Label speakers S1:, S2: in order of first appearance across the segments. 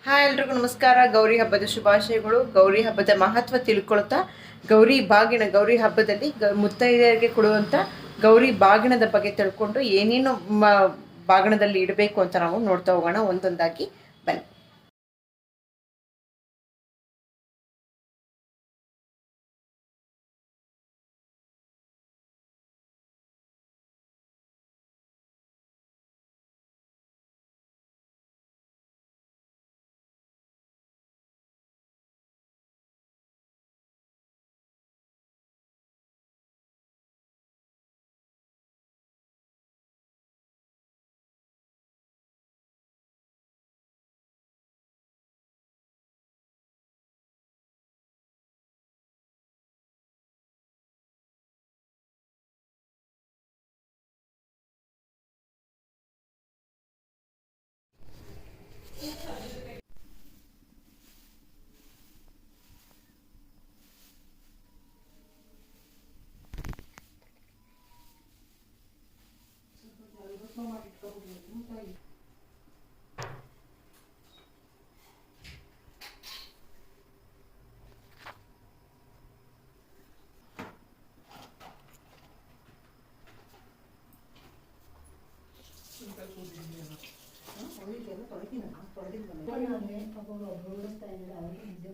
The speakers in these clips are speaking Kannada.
S1: ಹಾಯ್ ಎಲ್ರಿಗೂ ನಮಸ್ಕಾರ. ಗೌರಿ ಹಬ್ಬದ ಶುಭಾಶಯಗಳು. ಗೌರಿ ಹಬ್ಬದ ಮಹತ್ವ ತಿಳ್ಕೊಳ್ತಾ ಗೌರಿ ಹಬ್ಬದಲ್ಲಿ ಮುತ್ತೈದೆಯರಿಗೆ ಕೊಡುವಂಥ ಗೌರಿ ಬಾಗಿಣದ ಬಗ್ಗೆ ತಿಳ್ಕೊಂಡು ಏನೇನು ಬಾಗಿಣದಲ್ಲಿ ಇಡಬೇಕು ಅಂತ ನಾವು ನೋಡ್ತಾ ಹೋಗೋಣ ಒಂದೊಂದಾಗಿ. ಬನ್ನಿ.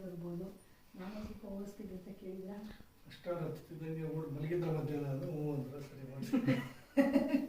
S2: ಬರ್ಬೋದು. ನಾನು ಸ್ವಲ್ಪ ಓದಿಸ್ತೀನಿ ಅಂತ ಕೇಳಿದ ಅಷ್ಟು ಮಲಗಿದ್ದ ಮಧ್ಯಾಹ್ನ ಹ್ಞೂ ಅಂದ್ರೆ ಸರಿ ಮಾಡಿ